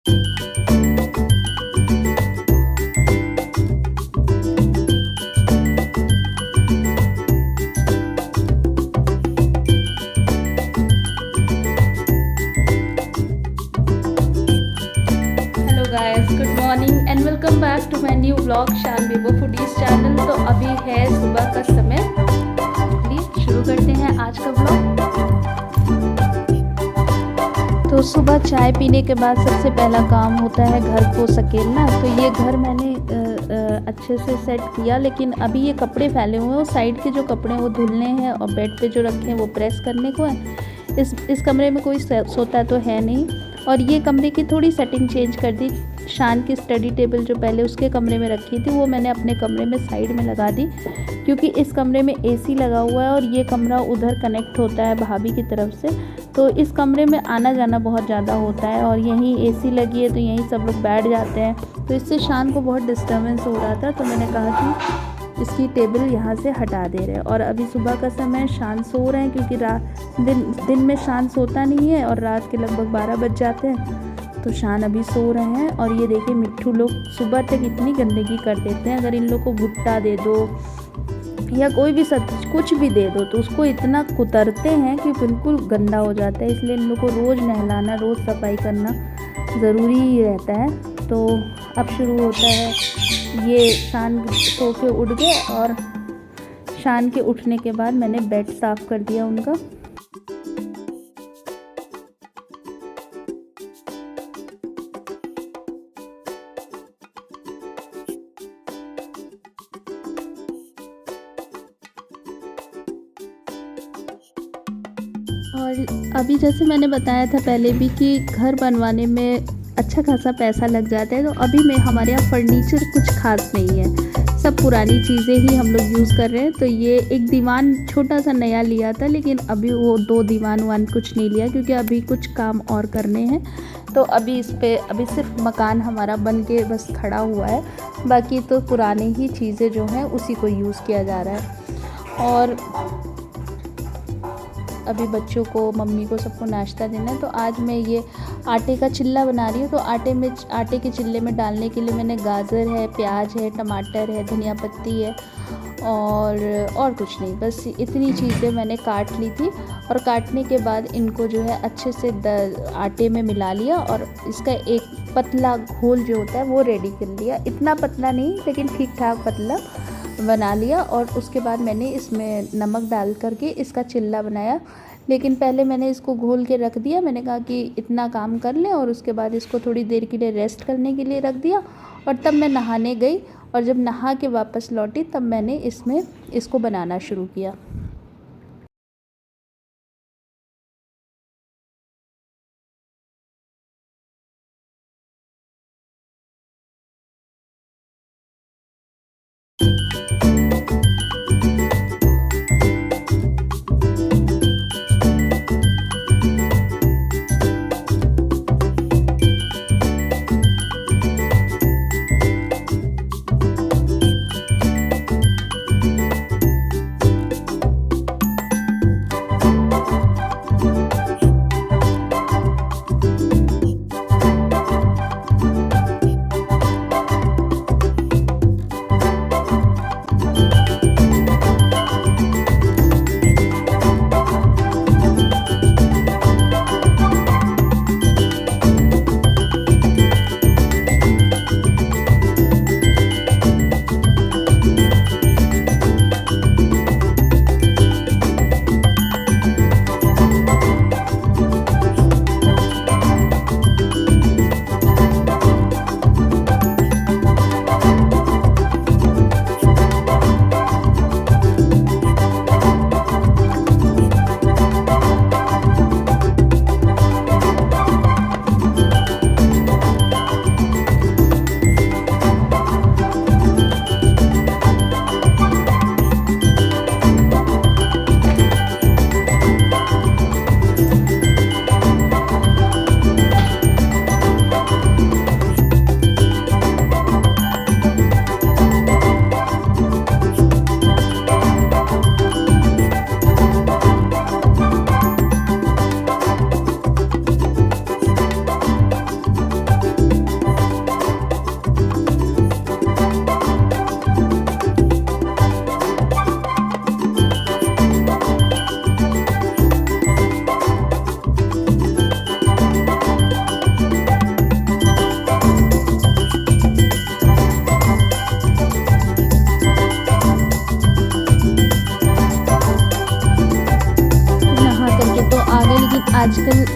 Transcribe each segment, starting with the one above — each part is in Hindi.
Hello guys, good morning and welcome back to my new vlog Shaan Bebo foodies channel. तो अभी है सुबह का समय, चलिए शुरू करते हैं आज का व्लॉग। तो सुबह चाय पीने के बाद सबसे पहला काम होता है घर को सकेलना। तो ये घर मैंने अच्छे से सेट किया, लेकिन अभी ये कपड़े फैले हुए हैं, वो साइड के जो कपड़े हैं वो धुलने हैं और बेड पे जो रखे हैं वो प्रेस करने को है। इस कमरे में कोई सोता तो है नहीं, और ये कमरे की थोड़ी सेटिंग चेंज कर दी। शान की स्टडी टेबल जो पहले उसके कमरे में रखी थी वो मैंने अपने कमरे में साइड में लगा दी, क्योंकि इस कमरे में एसी लगा हुआ है और ये कमरा उधर कनेक्ट होता है भाभी की तरफ से। तो इस कमरे में आना जाना बहुत ज़्यादा होता है, और यहीं एसी लगी है तो यहीं सब लोग बैठ जाते हैं, तो इससे शान को बहुत डिस्टर्बेंस हो रहा था। तो मैंने कहा कि इसकी टेबल यहाँ से हटा दे रहे हैं। और अभी सुबह का समय, शान सो रहे हैं, क्योंकि दिन में शान सोता नहीं है और रात के लगभग 12 बज जाते हैं। तो शान अभी सो रहे हैं। और ये देखिए मिट्ठू लोग सुबह तक इतनी गंदगी कर देते हैं। अगर इन लोग को भुट्टा दे दो या कोई भी सब्जी कुछ भी दे दो तो उसको इतना कुतरते हैं कि बिल्कुल गंदा हो जाता है। इसलिए इन लोग को रोज़ नहलाना, रोज़ सफाई करना ज़रूरी ही रहता है। तो अब शुरू होता है। ये शान सो के उठ गए, और शान के उठने के बाद मैंने बेड साफ़ कर दिया उनका। और अभी जैसे मैंने बताया था पहले भी कि घर बनवाने में अच्छा खासा पैसा लग जाता है। तो अभी में हमारे यहाँ फर्नीचर कुछ खास नहीं है, सब पुरानी चीज़ें ही हम लोग यूज़ कर रहे हैं। तो ये एक दीवान छोटा सा नया लिया था, लेकिन अभी वो 2 दीवान वान कुछ नहीं लिया, क्योंकि अभी कुछ काम और करने हैं। तो अभी इस पे अभी सिर्फ मकान हमारा बन के बस खड़ा हुआ है, बाकी तो पुरानी ही चीज़ें जो हैं उसी को यूज़ किया जा रहा है। और अभी बच्चों को, मम्मी को, सबको नाश्ता देना है। तो आज मैं ये आटे का चिल्ला बना रही हूँ। तो आटे के चिल्ले में डालने के लिए मैंने गाजर है, प्याज है, टमाटर है, धनिया पत्ती है, और कुछ नहीं, बस इतनी चीज़ें मैंने काट ली थी। और काटने के बाद इनको जो है अच्छे से आटे में मिला लिया, और इसका एक पतला घोल जो होता है वो रेडी कर लिया। इतना पतला नहीं, लेकिन ठीक ठाक पतला बना लिया। और उसके बाद मैंने इसमें नमक डाल करके इसका चिल्ला बनाया। लेकिन पहले मैंने इसको घोल के रख दिया। मैंने कहा कि इतना काम कर लें, और उसके बाद इसको थोड़ी देर के लिए रेस्ट करने के लिए रख दिया। और तब मैं नहाने गई, और जब नहा के वापस लौटी तब मैंने इसको बनाना शुरू किया।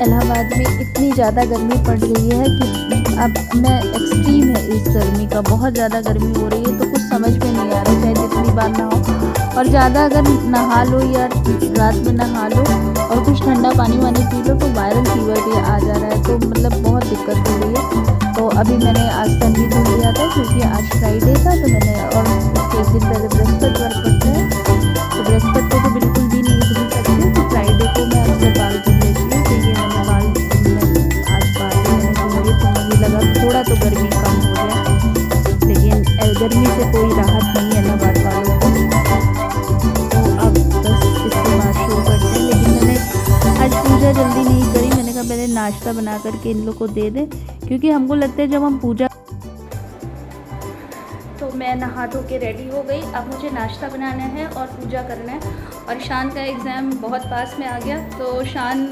इलाहाबाद में इतनी ज़्यादा गर्मी पड़ रही है कि अब मैं एक्सट्रीम है इस गर्मी का, बहुत ज़्यादा गर्मी हो रही है, तो कुछ समझ में नहीं आ रहा है, चाहे जितनी बार नहाओ। और ज़्यादा अगर नहा लो या रात में नहा लो और कुछ ठंडा पानी वानी पी लो तो वायरल फीवर भी आ जा रहा है, तो मतलब बहुत दिक्कत हो रही है। तो अभी मैंने आज तन भी धुल लिया था क्योंकि आज फ्राइडे था, तो मैंने, और उसके एक दिन पहले बृहस्पतिवार पड़ता है, तो बृहस्पति को तो बिल्कुल भी नहीं धुल सकती, तो फ्राइडे को मैं अपने बाल धुल लेती हूँ। तो ये मैंने आज बाल मैंने धुले, तो मुझे लगा थोड़ा तो गर्मी कम हो जाए, लेकिन गर्मी से कोई राहत नहीं है इलाहाबाद वालों को। तो अब बस इसके बाद शुरू करते हैं, लेकिन मैंने आज पूजा जल्दी नहीं करी, मैंने कहा पहले नाश्ता बना करके इन लोग को दे दें, क्योंकि हमको लगता है जब हम पूजा। तो मैं नहा धो के रेडी हो गई, अब मुझे नाश्ता बनाना है और पूजा करना है। और शान का एग्ज़ाम बहुत पास में आ गया, तो शान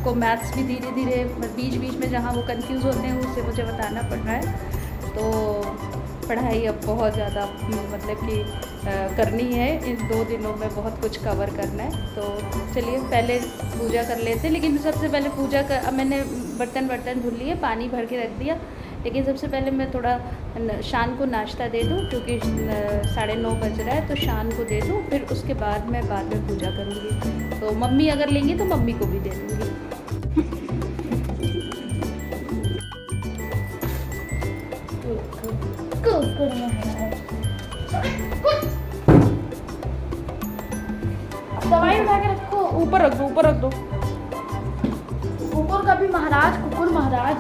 को मैथ्स भी धीरे धीरे बीच बीच में जहाँ वो कंफ्यूज होते हैं उससे मुझे बताना पड़ रहा है। तो पढ़ाई अब बहुत ज़्यादा मतलब कि करनी है, इन 2 दिनों में बहुत कुछ कवर करना है। तो चलिए पहले पूजा कर लेते हैं, लेकिन सबसे पहले पूजा कर, अब मैंने बर्तन धुल लिए, पानी भर के रख दिया, लेकिन सबसे पहले मैं थोड़ा शान को नाश्ता दे दूँ, क्योंकि 9:30 बज रहा है, तो शान को दे दूँ, फिर उसके बाद मैं बाद में पूजा करूँगी। तो मम्मी अगर लेंगी तो मम्मी को भी दे दूँगी। दवाई उठा के रखो, ऊपर रख दो, ऊपर रख दो। कुकुर का भी महाराज, कुकुर महाराज।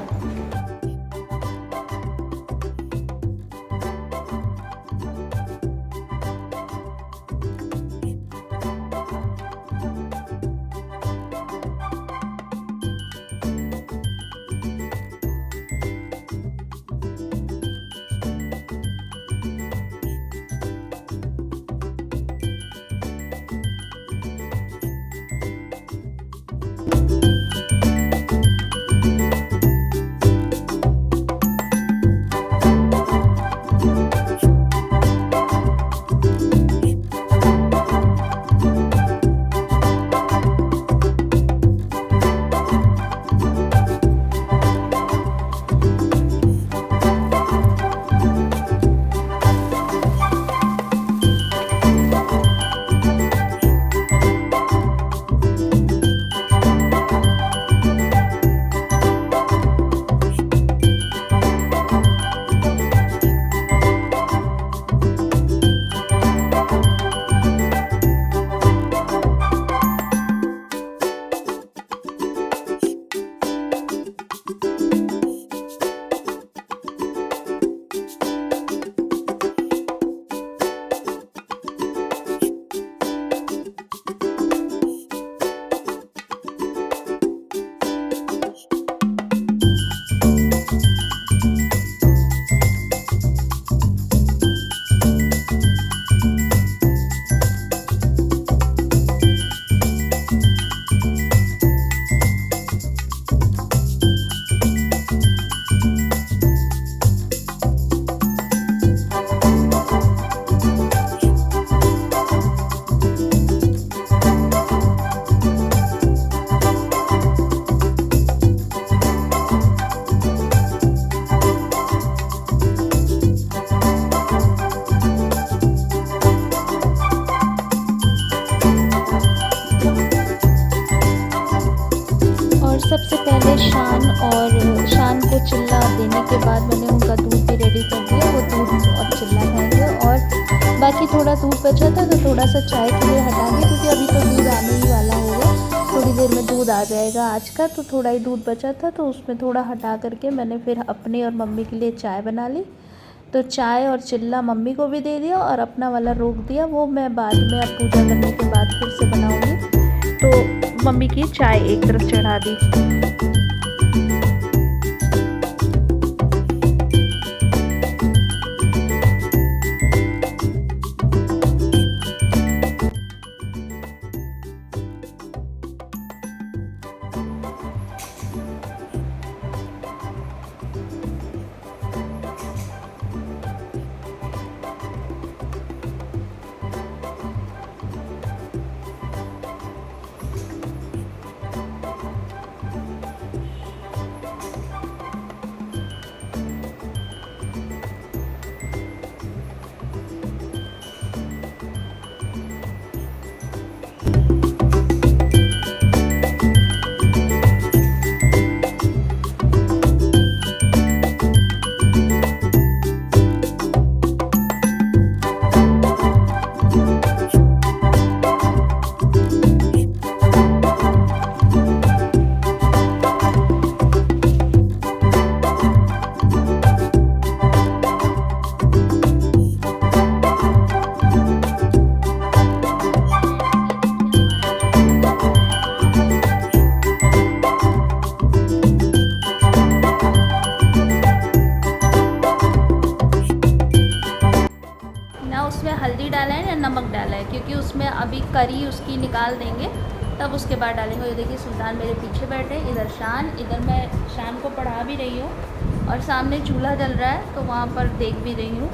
सबसे पहले शान को चिल्ला देने के बाद मैंने उनका दूध भी रेडी कर दिया, वो दूध और चिल्ला खाएंगे। और बाकी थोड़ा दूध बचा था तो थोड़ा सा चाय के लिए हटा दें, क्योंकि अभी तो दूध आने ही वाला होगा, थोड़ी देर में दूध आ जाएगा आज का, तो थोड़ा ही दूध बचा था, तो उसमें थोड़ा हटा करके मैंने फिर अपने और मम्मी के लिए चाय बना ली। तो चाय और चिल्ला मम्मी को भी दे दिया और अपना वाला रोक दिया, वो मैं बाद में अब पूजा करने के बाद फिर से बनाऊँगी। तो मम्मी की चाय एक तरफ चढ़ा दी। नमक डाला है, क्योंकि उसमें अभी करी उसकी निकाल देंगे तब उसके बाद डालेंगे। ये देखिए सुल्तान मेरे पीछे बैठे, इधर शान, इधर मैं शान को पढ़ा भी रही हूँ और सामने चूल्हा जल रहा है तो वहाँ पर देख भी रही हूँ।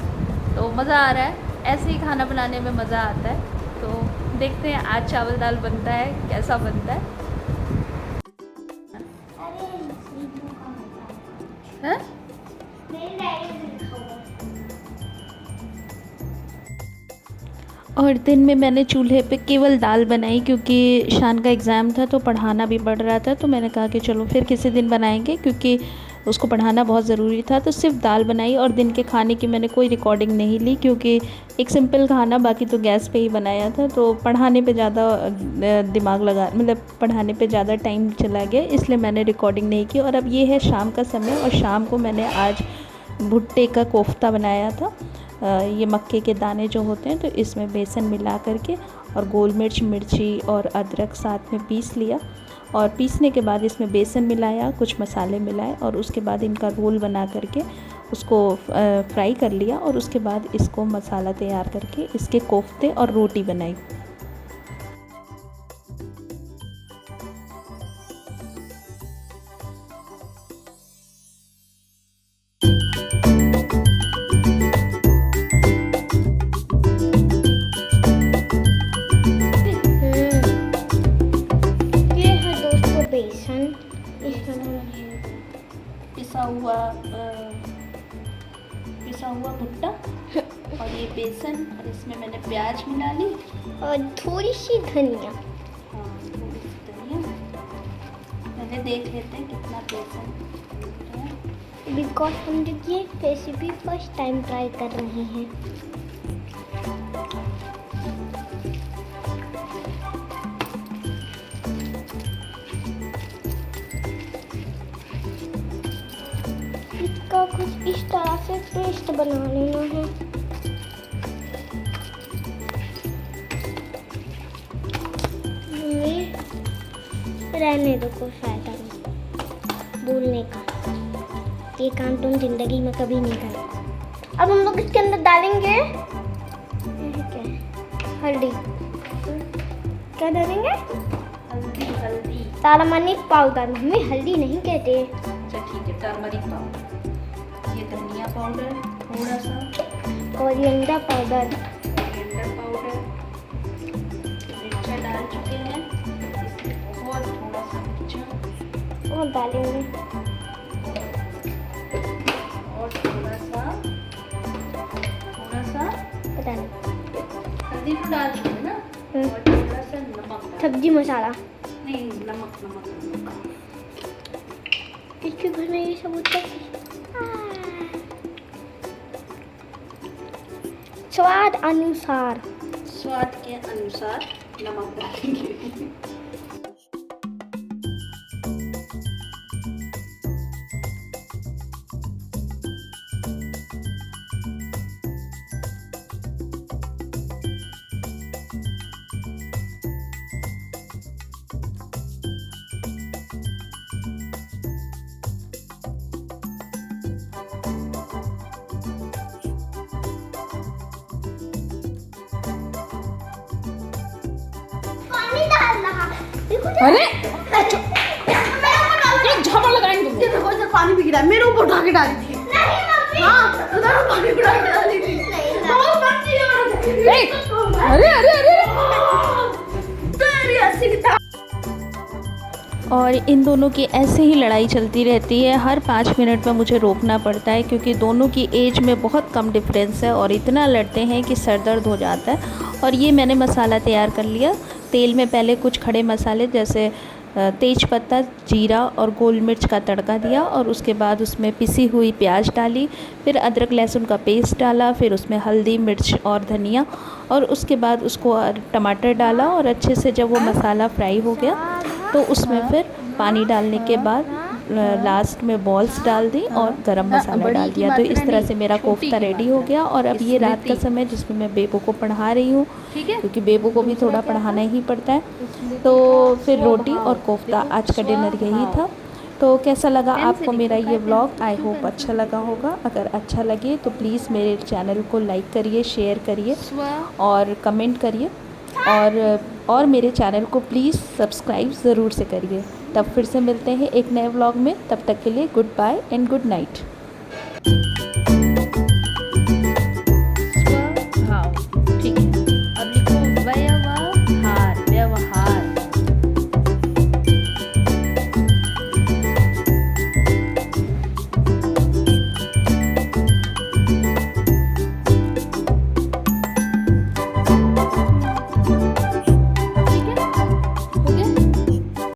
तो मज़ा आ रहा है, ऐसे ही खाना बनाने में मज़ा आता है। तो देखते हैं आज चावल दाल बनता है, कैसा बनता है। हाँ? और दिन में मैंने चूल्हे पे केवल दाल बनाई, क्योंकि शान का एग्ज़ाम था तो पढ़ाना भी पड़ रहा था। तो मैंने कहा कि चलो फिर किसी दिन बनाएंगे, क्योंकि उसको पढ़ाना बहुत ज़रूरी था। तो सिर्फ दाल बनाई और दिन के खाने की मैंने कोई रिकॉर्डिंग नहीं ली, क्योंकि एक सिंपल खाना, बाकी तो गैस पे ही बनाया था। तो पढ़ाने पे ज़्यादा दिमाग लगा, मतलब पढ़ाने पे ज़्यादा टाइम चला गया, इसलिए मैंने रिकॉर्डिंग नहीं की। और अब ये है शाम का समय और शाम को मैंने आज भुट्टे का कोफ्ता बनाया था। ये मक्के के दाने जो होते हैं तो इसमें बेसन मिला करके और गोल मिर्च, मिर्ची और अदरक साथ में पीस लिया। और पीसने के बाद इसमें बेसन मिलाया, कुछ मसाले मिलाए और उसके बाद इनका रोल बना करके उसको फ्राई कर लिया। और उसके बाद इसको मसाला तैयार करके इसके कोफ्ते और रोटी बनाई। पिसा हुआ भुट्टा और ये बेसन, और इसमें मैंने प्याज मिला ली और थोड़ी सी धनिया। हाँ, थोड़ी सी धनिया। पहले देख लेते हैं कितना बेसन है, बिकॉज हम ये रेसिपी फर्स्ट टाइम ट्राई कर रहे हैं। इसका कुछ इस तरह से पेस्ट बना लेना है। रहने दो, कोई फायदा नहीं बोलने का, ये काम तुम जिंदगी में कभी नहीं करोगे। अब हम लोग इसके अंदर डालेंगे हल्दी। क्या डालेंगे? हल्दी। हल्दी, टर्मरिक पाउडर। मम्मी हल्दी नहीं कहते। अच्छा ठीक है, टर्मरिक पाउडर, ये धनिया पाउडर थोड़ा सा, कोरिएंडर पाउडर, कोरिएंडर पाउडर, मिर्चा डाल चुके हैं, इसमें और थोड़ा सा मिर्चा और डालेंगे, और थोड़ा सा पता नहीं, हल्दी तो डाल चुके ना, और थोड़ा सा नमक डाल, सब्जी मसाला। नहीं नमक नमक नमक। किसके घर में ये सब होता है? स्वाद अनुसार, स्वाद के अनुसार नमक डालेंगे। अरे एक झापड़ लगाएंगे तुम। देखो इधर पानी भी गिरा है, मेरे ऊपर उठा के डाली थी। नहीं मम्मी, हाँ उधर पानी उठा के डाली थी। बहुत मस्ती है। अरे अरे अरे तेरी हंसी की। और इन दोनों की ऐसे ही लड़ाई चलती रहती है, हर 5 मिनट में मुझे रोकना पड़ता है, क्योंकि दोनों की एज में बहुत कम डिफरेंस है और इतना लड़ते हैं कि सर दर्द हो जाता है। और ये मैंने मसाला तैयार कर लिया। तेल में पहले कुछ खड़े मसाले जैसे तेज पत्ता, जीरा और गोल मिर्च का तड़का दिया, और उसके बाद उसमें पिसी हुई प्याज डाली, फिर अदरक लहसुन का पेस्ट डाला, फिर उसमें हल्दी, मिर्च और धनिया, और उसके बाद उसको टमाटर डाला। और अच्छे से जब वो मसाला फ्राई हो गया तो उसमें फिर पानी डालने के बाद लास्ट में बॉल्स डाल दी और गरम मसाला डाल दिया। तो इस तरह से मेरा कोफ्ता रेडी हो गया। और अब ये रात का समय जिसमें मैं बेबो को पढ़ा रही हूँ, क्योंकि बेबो को भी थोड़ा पढ़ाना ही पड़ता है। तो फिर रोटी और कोफ्ता, आज का डिनर यही था। तो कैसा लगा आपको मेरा ये व्लॉग? आई होप अच्छा लगा होगा। अगर अच्छा लगे तो प्लीज़ मेरे चैनल को लाइक करिए, शेयर करिए और कमेंट करिए और मेरे चैनल को प्लीज़ सब्सक्राइब ज़रूर से करिए। तब फिर से मिलते हैं एक नए व्लॉग में। तब तक के लिए goodbye and good night.